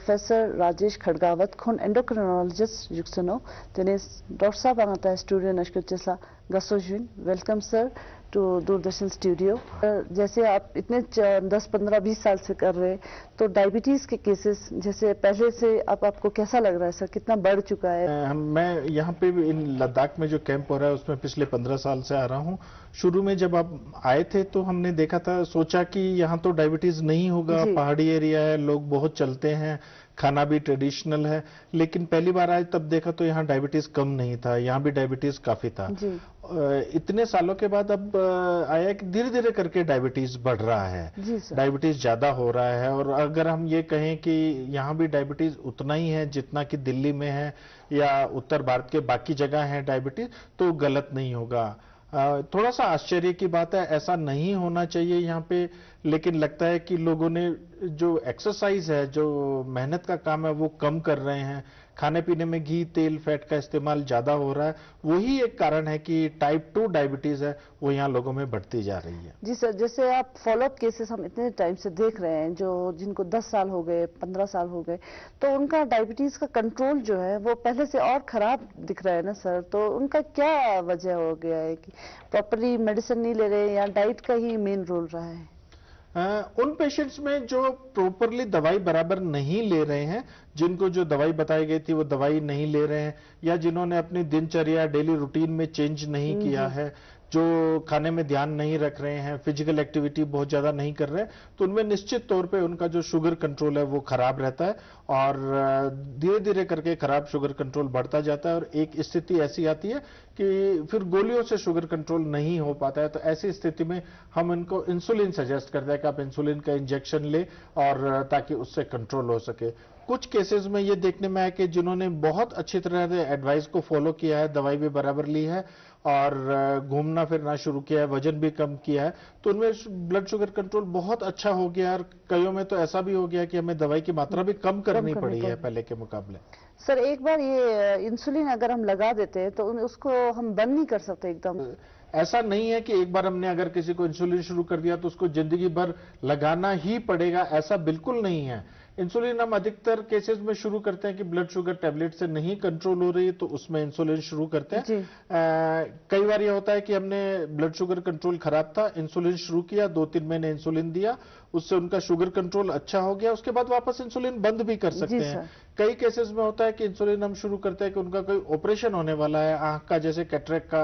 Professor Rajesh Khadgawat khon endocrinologist yuksano tenes Dr. Sahab angata studio nashkutesla gasojun. Welcome sir to Doordarshan studio. जैसे आप इतने 10-15-20 साल से कर रहे हैं तो डायबिटीज के केसेस जैसे पहले से अब आपको कैसा लग रहा है सर, कितना बढ़ चुका है? मैं यहाँ पे इन लद्दाख में जो कैंप हो रहा है उसमें पिछले 15 साल से आ रहा हूँ। शुरू में जब आप आए थे तो हमने देखा था, सोचा कि यहाँ तो डायबिटीज नहीं होगा, पहाड़ी एरिया है, लोग बहुत चलते हैं, खाना भी ट्रेडिशनल है, लेकिन पहली बार आए तब देखा तो यहाँ डायबिटीज कम नहीं था, यहाँ भी डायबिटीज काफी था। इतने सालों के बाद अब आया कि धीरे धीरे करके डायबिटीज बढ़ रहा है, डायबिटीज ज्यादा हो रहा है। और अगर हम ये कहें कि यहाँ भी डायबिटीज उतना ही है जितना कि दिल्ली में है या उत्तर भारत के बाकी जगह है डायबिटीज, तो गलत नहीं होगा। थोड़ा सा आश्चर्य की बात है, ऐसा नहीं होना चाहिए यहाँ पे, लेकिन लगता है कि लोगों ने जो एक्सरसाइज है, जो मेहनत का काम है, वो कम कर रहे हैं। खाने पीने में घी, तेल, फैट का इस्तेमाल ज्यादा हो रहा है, वही एक कारण है कि टाइप 2 डायबिटीज है वो यहाँ लोगों में बढ़ती जा रही है। जी सर, जैसे आप फॉलोअप केसेस हम इतने टाइम से देख रहे हैं, जो जिनको 10 साल हो गए, 15 साल हो गए, तो उनका डायबिटीज का कंट्रोल जो है वो पहले से और खराब दिख रहा है ना सर, तो उनका क्या वजह हो गया है कि प्रॉपरली मेडिसिन नहीं ले रहे या डाइट का ही मेन रोल रहा है? उन पेशेंट्स में जो प्रॉपरली दवाई बराबर नहीं ले रहे हैं, जिनको जो दवाई बताई गई थी वो दवाई नहीं ले रहे हैं, या जिन्होंने अपनी दिनचर्या, डेली रूटीन में चेंज नहीं किया है, जो खाने में ध्यान नहीं रख रहे हैं, फिजिकल एक्टिविटी बहुत ज्यादा नहीं कर रहे हैं, तो उनमें निश्चित तौर पे उनका जो शुगर कंट्रोल है वो खराब रहता है और धीरे धीरे करके खराब शुगर कंट्रोल बढ़ता जाता है और एक स्थिति ऐसी आती है कि फिर गोलियों से शुगर कंट्रोल नहीं हो पाता है। तो ऐसी स्थिति में हम इनको इंसुलिन सजेस्ट करते हैं कि आप इंसुलिन का इंजेक्शन ले और ताकि उससे कंट्रोल हो सके। कुछ केसेस में ये देखने में आया कि जिन्होंने बहुत अच्छी तरह से एडवाइस को फॉलो किया है, दवाई भी बराबर ली है और घूमना फिरना शुरू किया है, वजन भी कम किया है, तो उनमें ब्लड शुगर कंट्रोल बहुत अच्छा हो गया। और कईयों में तो ऐसा भी हो गया कि हमें दवाई की मात्रा भी कम करनी पड़ी है पहले के मुकाबले। सर एक बार ये इंसुलिन अगर हम लगा देते हैं तो उसको हम बंद नहीं कर सकते एकदम? ऐसा नहीं है कि एक बार हमने अगर किसी को इंसुलिन शुरू कर दिया तो उसको जिंदगी भर लगाना ही पड़ेगा, ऐसा बिल्कुल नहीं है। इंसुलिन हम अधिकतर केसेस में शुरू करते हैं कि ब्लड शुगर टैबलेट से नहीं कंट्रोल हो रही है तो उसमें इंसुलिन शुरू करते हैं। कई बार ये होता है कि हमने ब्लड शुगर कंट्रोल खराब था, इंसुलिन शुरू किया, 2-3 महीने इंसुलिन दिया, उससे उनका शुगर कंट्रोल अच्छा हो गया, उसके बाद वापस इंसुलिन बंद भी कर सकते हैं। कई केसेस में होता है कि इंसुलिन हम शुरू करते हैं कि उनका कोई ऑपरेशन होने वाला है, आंख का जैसे कैटरेक्ट का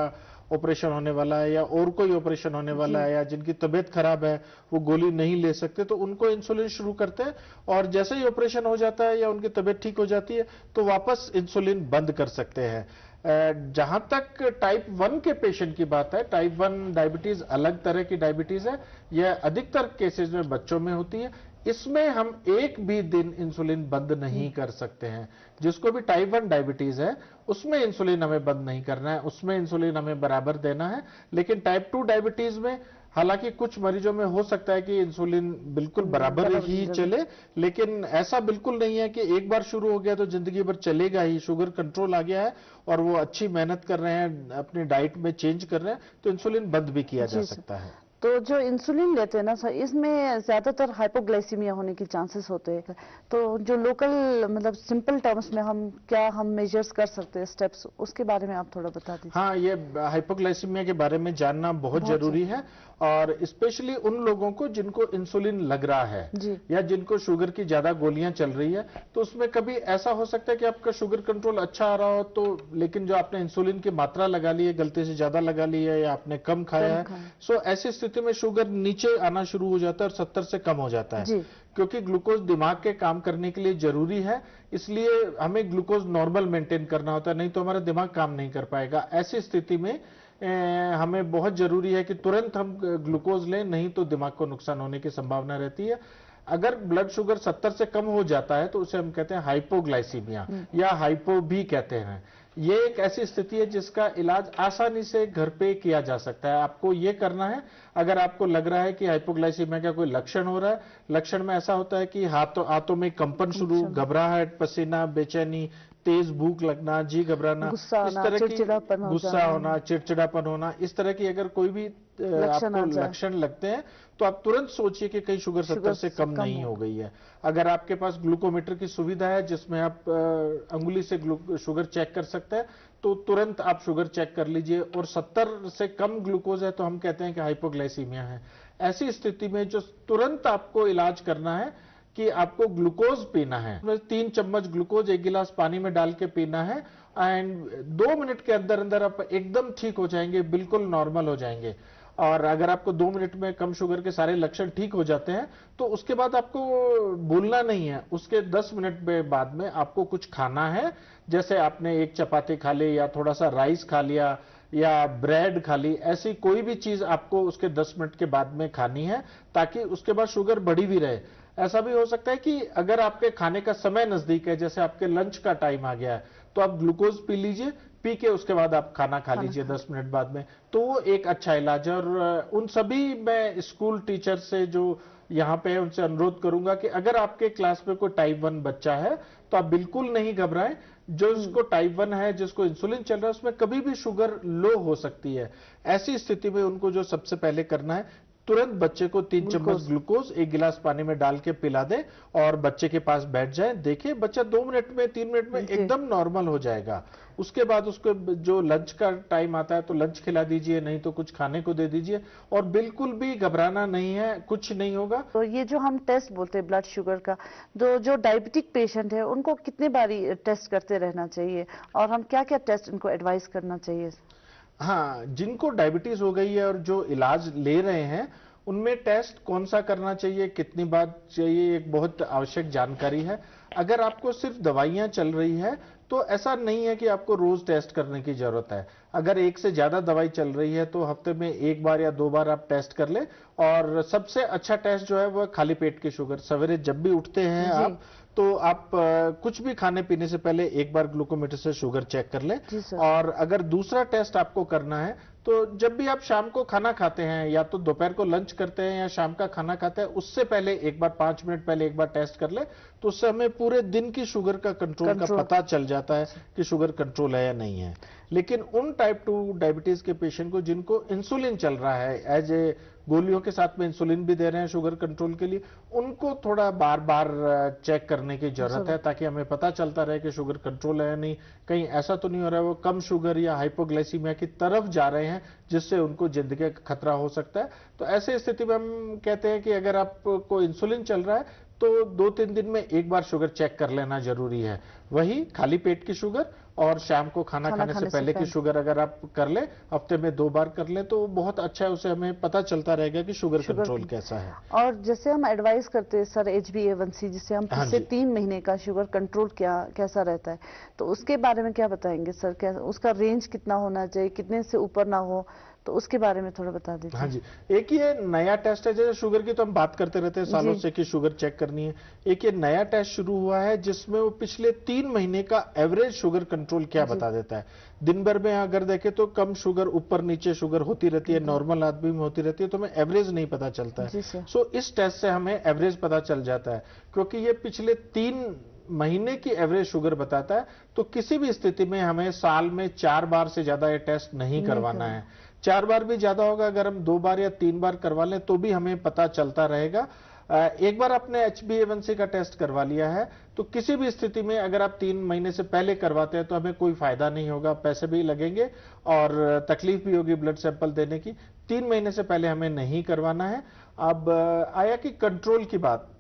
ऑपरेशन होने वाला है या और कोई ऑपरेशन होने वाला है, या जिनकी तबीयत खराब है वो गोली नहीं ले सकते, तो उनको इंसुलिन शुरू करते हैं और जैसे ही ऑपरेशन हो जाता है या उनकी तबीयत ठीक हो जाती है तो वापस इंसुलिन बंद कर सकते हैं। जहां तक टाइप 1 के पेशेंट की बात है, टाइप 1 डायबिटीज अलग तरह की डायबिटीज है, यह अधिकतर केसेस में बच्चों में होती है। इसमें हम एक भी दिन इंसुलिन बंद नहीं कर सकते हैं। जिसको भी टाइप 1 डायबिटीज है उसमें इंसुलिन हमें बंद नहीं करना है, उसमें इंसुलिन हमें बराबर देना है। लेकिन टाइप 2 डायबिटीज में हालांकि कुछ मरीजों में हो सकता है कि इंसुलिन बिल्कुल बराबर ही चले, लेकिन ऐसा बिल्कुल नहीं है कि एक बार शुरू हो गया तो जिंदगी भर चलेगा ही। शुगर कंट्रोल आ गया है और वो अच्छी मेहनत कर रहे हैं, अपनी डाइट में चेंज कर रहे हैं, तो इंसुलिन बंद भी किया जा सकता है। तो जो इंसुलिन लेते हैं ना सर, इसमें ज्यादातर हाइपोग्लाइसीमिया होने के चांसेस होते हैं, तो जो लोकल मतलब सिंपल टर्म्स में हम मेजर्स कर सकते हैं, स्टेप्स, उसके बारे में आप थोड़ा बता दीजिए। हाँ, ये हाइपोग्लाइसीमिया के बारे में जानना बहुत जरूरी है और स्पेशली उन लोगों को जिनको इंसुलिन लग रहा है या जिनको शुगर की ज्यादा गोलियां चल रही है, तो उसमें कभी ऐसा हो सकता है कि आपका शुगर कंट्रोल अच्छा आ रहा हो तो, लेकिन जो आपने इंसुलिन की मात्रा लगा ली है, गलती से ज्यादा लगा ली है या आपने कम खाया है, सो ऐसी स्थिति में शुगर नीचे आना शुरू हो जाता है और 70 से कम हो जाता है। क्योंकि ग्लूकोज दिमाग के काम करने के लिए जरूरी है, इसलिए हमें ग्लूकोज नॉर्मल मेंटेन करना होता है, नहीं तो हमारा दिमाग काम नहीं कर पाएगा। ऐसी स्थिति में हमें बहुत जरूरी है कि तुरंत हम ग्लूकोज लें, नहीं तो दिमाग को नुकसान होने की संभावना रहती है। अगर ब्लड शुगर 70 से कम हो जाता है तो उसे हम कहते हैं हाइपोग्लाइसीमिया या हाइपो भी कहते हैं। ये एक ऐसी स्थिति है जिसका इलाज आसानी से घर पे किया जा सकता है। आपको ये करना है, अगर आपको लग रहा है कि हाइपोग्लाइसीमिया का कोई लक्षण हो रहा है, लक्षण में ऐसा होता है कि हाथों में कंपन शुरू, घबराहट, पसीना, बेचैनी, तेज भूख लगना, जी घबराना, इस तरह की गुस्सा होना, चिड़चिड़ापन होना, इस तरह की अगर कोई भी लक्षण आ आपको जाए। लक्षण लगते हैं तो आप तुरंत सोचिए कि कहीं शुगर 70 से कम नहीं हो गई है। अगर आपके पास ग्लूकोमीटर की सुविधा है जिसमें आप अंगुली से शुगर चेक कर सकते हैं तो तुरंत आप शुगर चेक कर लीजिए, और 70 से कम ग्लूकोज है तो हम कहते हैं कि हाइपोग्लाइसीमिया है। ऐसी स्थिति में जो तुरंत आपको इलाज करना है कि आपको ग्लूकोज पीना है, 3 चम्मच ग्लूकोज 1 गिलास पानी में डाल के पीना है, एंड 2 मिनट के अंदर अंदर आप एकदम ठीक हो जाएंगे, बिल्कुल नॉर्मल हो जाएंगे। और अगर आपको 2 मिनट में कम शुगर के सारे लक्षण ठीक हो जाते हैं तो उसके बाद आपको भूलना नहीं है, उसके 10 मिनट में बाद में आपको कुछ खाना है, जैसे आपने एक चपाती खा ली या थोड़ा सा राइस खा लिया या ब्रेड खा ली, ऐसी कोई भी चीज आपको उसके 10 मिनट के बाद में खानी है ताकि उसके बाद शुगर बढ़ी भी रहे। ऐसा भी हो सकता है कि अगर आपके खाने का समय नजदीक है, जैसे आपके लंच का टाइम आ गया है, तो आप ग्लूकोज पी लीजिए, पी के उसके बाद आप खाना खा लीजिए 10 मिनट बाद में, तो वो एक अच्छा इलाज है। और उन सभी मैं स्कूल टीचर से जो यहाँ पे है उनसे अनुरोध करूंगा कि अगर आपके क्लास में कोई टाइप 1 बच्चा है तो आप बिल्कुल नहीं घबराएं। जो इसको टाइप 1 है, जिसको इंसुलिन चल रहा है, उसमें कभी भी शुगर लो हो सकती है। ऐसी स्थिति में उनको जो सबसे पहले करना है, तुरंत बच्चे को 3 चम्मच ग्लूकोज 1 गिलास पानी में डाल के पिला दे और बच्चे के पास बैठ जाए। देखिए बच्चा 2 मिनट में 3 मिनट में एकदम नॉर्मल हो जाएगा। उसके बाद उसको जो लंच का टाइम आता है तो लंच खिला दीजिए, नहीं तो कुछ खाने को दे दीजिए, और बिल्कुल भी घबराना नहीं है, कुछ नहीं होगा। तो ये जो हम टेस्ट बोलते हैं ब्लड शुगर का, जो डायबिटिक पेशेंट है उनको कितने बारी टेस्ट करते रहना चाहिए, और हम क्या क्या टेस्ट उनको एडवाइस करना चाहिए? हाँ, जिनको डायबिटीज हो गई है और जो इलाज ले रहे हैं उनमें टेस्ट कौन सा करना चाहिए, कितनी बार चाहिए, एक बहुत आवश्यक जानकारी है। अगर आपको सिर्फ दवाइयां चल रही है तो ऐसा नहीं है कि आपको रोज टेस्ट करने की जरूरत है। अगर एक से ज्यादा दवाई चल रही है तो हफ्ते में 1 बार या 2 बार आप टेस्ट कर ले। और सबसे अच्छा टेस्ट जो है वो खाली पेट की शुगर। सवेरे जब भी उठते हैं आप, तो आप कुछ भी खाने पीने से पहले 1 बार ग्लूकोमीटर से शुगर चेक कर लें। और अगर दूसरा टेस्ट आपको करना है तो जब भी आप शाम को खाना खाते हैं, या तो दोपहर को लंच करते हैं या शाम का खाना खाते हैं, उससे पहले 1 बार 5 मिनट पहले 1 बार टेस्ट कर ले, तो उससे हमें पूरे दिन की शुगर का कंट्रोल का पता चल जाता है कि शुगर कंट्रोल है या नहीं है। लेकिन उन टाइप 2 डायबिटीज के पेशेंट को जिनको इंसुलिन चल रहा है, एज ए गोलियों के साथ में इंसुलिन भी दे रहे हैं शुगर कंट्रोल के लिए, उनको थोड़ा बार बार चेक करने की जरूरत है ताकि हमें पता चलता रहे कि शुगर कंट्रोल है या नहीं, कहीं ऐसा तो नहीं हो रहा है वो कम शुगर या हाइपोग्लाइसीमिया की तरफ जा रहे हैं जिससे उनको जिंदगी का खतरा हो सकता है। तो ऐसे स्थिति में हम कहते हैं कि अगर आपको इंसुलिन चल रहा है तो 2-3 दिन में 1 बार शुगर चेक कर लेना जरूरी है। वही खाली पेट की शुगर और शाम को खाना खाने से पहले की शुगर अगर आप कर ले, हफ्ते में 2 बार कर ले, तो बहुत अच्छा है। उसे हमें पता चलता रहेगा कि शुगर कंट्रोल कैसा है। और जैसे हम एडवाइस करते हैं सर HbA1c, जिससे हम पिछले 3 महीने का शुगर कंट्रोल कैसा रहता है, तो उसके बारे में क्या बताएंगे सर? क्या उसका रेंज कितना होना चाहिए, कितने से ऊपर ना हो, तो उसके बारे में थोड़ा बता दीजिए। हाँ जी, एक ये नया टेस्ट है, जैसे शुगर की तो हम बात करते रहते हैं सालों से कि शुगर चेक करनी है। एक ये नया टेस्ट शुरू हुआ है जिसमें वो पिछले 3 महीने का एवरेज शुगर कंट्रोल क्या बता देता है। दिन भर में अगर देखें तो कम शुगर, ऊपर नीचे शुगर होती रहती है, नॉर्मल आदमी में होती रहती है, तो हमें एवरेज नहीं पता चलता है। सो इस टेस्ट से हमें एवरेज पता चल जाता है, क्योंकि ये पिछले 3 महीने की एवरेज शुगर बताता है। तो किसी भी स्थिति में हमें साल में 4 बार से ज्यादा ये टेस्ट नहीं करवाना है। 4 बार भी ज्यादा होगा, अगर हम 2 बार या 3 बार करवा लें तो भी हमें पता चलता रहेगा। एक बार आपने HbA1c का टेस्ट करवा लिया है तो किसी भी स्थिति में अगर आप 3 महीने से पहले करवाते हैं तो हमें कोई फायदा नहीं होगा, पैसे भी लगेंगे और तकलीफ भी होगी ब्लड सैंपल देने की। 3 महीने से पहले हमें नहीं करवाना है। अब आया कि कंट्रोल की बात,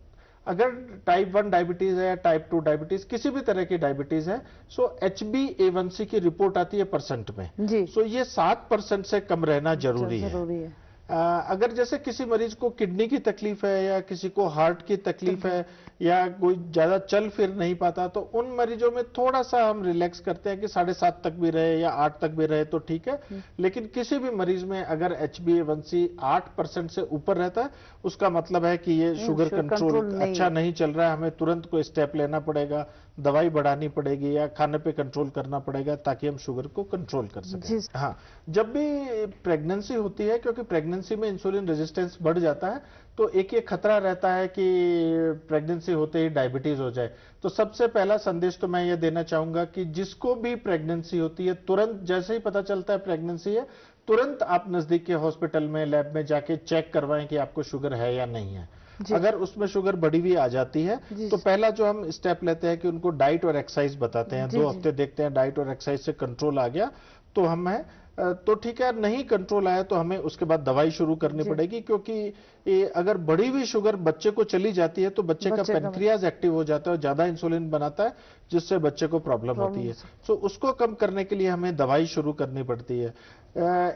अगर टाइप 1 डायबिटीज है या टाइप 2 डायबिटीज, किसी भी तरह की डायबिटीज है, सो HbA1c की रिपोर्ट आती है परसेंट में। सो ये 7% से कम रहना जरूरी है। अगर जैसे किसी मरीज को किडनी की तकलीफ है या किसी को हार्ट की तकलीफ है या कोई ज्यादा चल फिर नहीं पाता, तो उन मरीजों में थोड़ा सा हम रिलैक्स करते हैं कि 7.5 तक भी रहे या 8 तक भी रहे तो ठीक है। लेकिन किसी भी मरीज में अगर HbA1c 8% से ऊपर रहता है, उसका मतलब है कि ये शुगर कंट्रोल अच्छा नहीं चल रहा है, हमें तुरंत कोई स्टेप लेना पड़ेगा, दवाई बढ़ानी पड़ेगी या खाने पे कंट्रोल करना पड़ेगा ताकि हम शुगर को कंट्रोल कर सकें। हाँ, जब भी प्रेगनेंसी होती है, क्योंकि प्रेगनेंसी में इंसुलिन रेजिस्टेंस बढ़ जाता है, तो एक ये खतरा रहता है कि प्रेगनेंसी होते ही डायबिटीज हो जाए। तो सबसे पहला संदेश तो मैं ये देना चाहूंगा कि जिसको भी प्रेगनेंसी होती है, तुरंत जैसे ही पता चलता है प्रेगनेंसी है, तुरंत आप नजदीक के हॉस्पिटल में लैब में जाके चेक करवाएं कि आपको शुगर है या नहीं है। अगर उसमें शुगर बढ़ी हुई आ जाती है तो पहला जो हम स्टेप लेते हैं कि उनको डाइट और एक्सरसाइज बताते हैं। 2 हफ्ते देखते हैं डाइट और एक्सरसाइज से कंट्रोल आ गया तो हमें तो ठीक है, नहीं कंट्रोल आया तो हमें उसके बाद दवाई शुरू करनी पड़ेगी, क्योंकि अगर बढ़ी हुई शुगर बच्चे को चली जाती है तो बच्चे का पेनक्रियाज एक्टिव हो जाता है और ज्यादा इंसुलिन बनाता है, जिससे बच्चे को प्रॉब्लम होती है। सो उसको कम करने के लिए हमें दवाई शुरू करनी पड़ती है।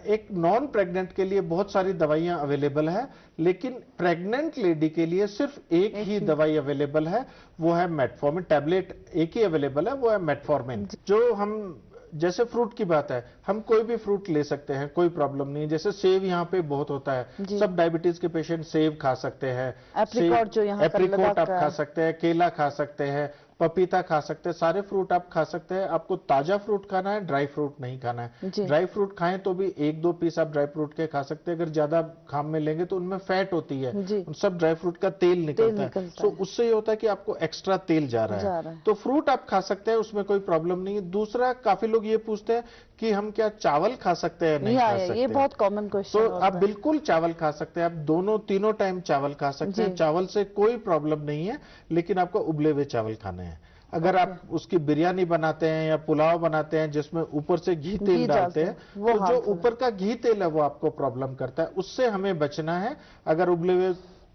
एक नॉन प्रेग्नेंट के लिए बहुत सारी दवाइयां अवेलेबल है, लेकिन प्रेग्नेंट लेडी के लिए सिर्फ एक ही दवाई अवेलेबल है, वो है मेटफॉर्मिन। टैबलेट एक ही अवेलेबल है, वो है मेटफॉर्मिन। जो हम जैसे फ्रूट की बात है, हम कोई भी फ्रूट ले सकते हैं, कोई प्रॉब्लम नहीं है। जैसे सेब यहाँ पे बहुत होता है, सब डायबिटीज के पेशेंट सेब खा सकते हैं। एप्रिकॉट आप खा सकते हैं, केला खा सकते हैं, पपीता खा सकते हैं, सारे फ्रूट आप खा सकते हैं। आपको ताजा फ्रूट खाना है, ड्राई फ्रूट नहीं खाना है। ड्राई फ्रूट खाएं तो भी 1-2 पीस आप ड्राई फ्रूट के खा सकते हैं। अगर ज्यादा खाम में लेंगे तो उनमें फैट होती है, उन सब ड्राई फ्रूट का तेल निकलता है। सो उससे ये होता है कि आपको एक्स्ट्रा तेल जा रहा है। तो फ्रूट आप खा सकते हैं, उसमें कोई प्रॉब्लम नहीं है। दूसरा, काफी लोग ये पूछते हैं कि हम क्या चावल खा सकते हैं? नहीं खा सकते। ये बहुत कॉमन क्वेश्चन। तो आप बिल्कुल चावल खा सकते हैं, आप तीनों टाइम चावल खा सकते हैं। चावल से कोई प्रॉब्लम नहीं है, लेकिन आपको उबले हुए चावल खाने हैं। अगर आप उसकी बिरयानी बनाते हैं या पुलाव बनाते हैं जिसमें ऊपर से घी तेल डालते हैं, तो जो ऊपर का घी तेल है वो आपको प्रॉब्लम करता है, उससे हमें बचना है। अगर उबले हुए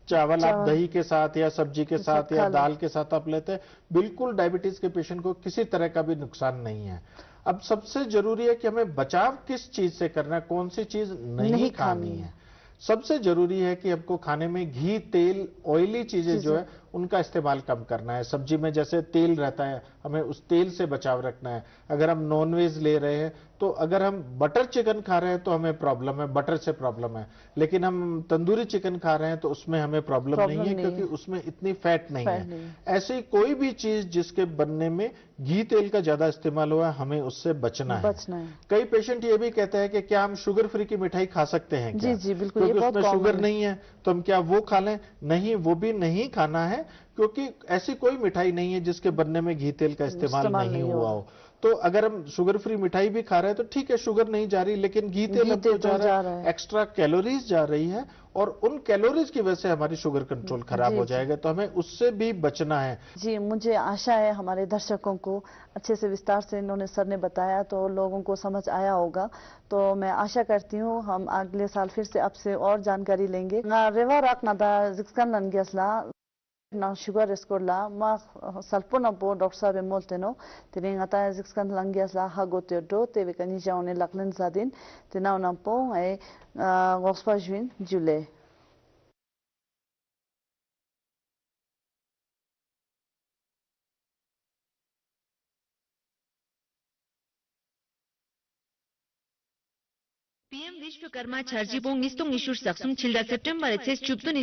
चावल आप दही के साथ या सब्जी के साथ या दाल के साथ आप लेते हैं, बिल्कुल डायबिटीज के पेशेंट को किसी तरह का भी नुकसान नहीं है। अब सबसे जरूरी है कि हमें बचाव किस चीज से करना है, कौन सी चीज नहीं खानी है। सबसे जरूरी है कि आपको खाने में घी, तेल, ऑयली चीजें जो है उनका इस्तेमाल कम करना है। सब्जी में जैसे तेल रहता है, हमें उस तेल से बचाव रखना है। अगर हम नॉनवेज ले रहे हैं तो अगर हम बटर चिकन खा रहे हैं तो हमें प्रॉब्लम है, बटर से प्रॉब्लम है। लेकिन हम तंदूरी चिकन खा रहे हैं तो उसमें हमें प्रॉब्लम नहीं है, क्योंकि उसमें इतनी फैट नहीं है। ऐसी कोई भी चीज जिसके बनने में घी तेल का ज्यादा इस्तेमाल हुआ है, हमें उससे बचना है। कई पेशेंट ये भी कहते हैं कि क्या हम शुगर फ्री की मिठाई खा सकते हैं क्या? जी बिल्कुल, क्योंकि उसमें शुगर नहीं है तो हम क्या वो खा लें? नहीं, वो भी नहीं खाना है, क्योंकि ऐसी कोई मिठाई नहीं है जिसके बनने में घी तेल का इस्तेमाल नहीं हुआ हो। तो अगर हम शुगर फ्री मिठाई भी खा रहे हैं तो ठीक है, शुगर नहीं जा रही, लेकिन घी तेल अब तो जा रहा है, एक्स्ट्रा कैलोरीज जा रही है, और उन कैलोरीज की वजह से हमारी शुगर कंट्रोल खराब हो जाएगा। तो हमें उससे भी बचना है। जी, मुझे आशा है हमारे दर्शकों को अच्छे से विस्तार से इन्होंने सर ने बताया तो लोगों को समझ आया होगा। तो मैं आशा करती हूँ हम अगले साल फिर से आपसे और जानकारी लेंगे। रेवा राक नादा जिक्सन लनगेसला ना शुगर स्कोरला मा सल्पोना बो डॉक्टर साहब मोलतेनो तिने ngata जिक्सन लनगेसला हागोते दो ते बेकनी जाउने लकलन जादिन तिना उनापो ए गॉस्पा जुइन जुले। PM Vishwakarma Charjibong Nistung Ishur Saksum Childa September it says Chuptun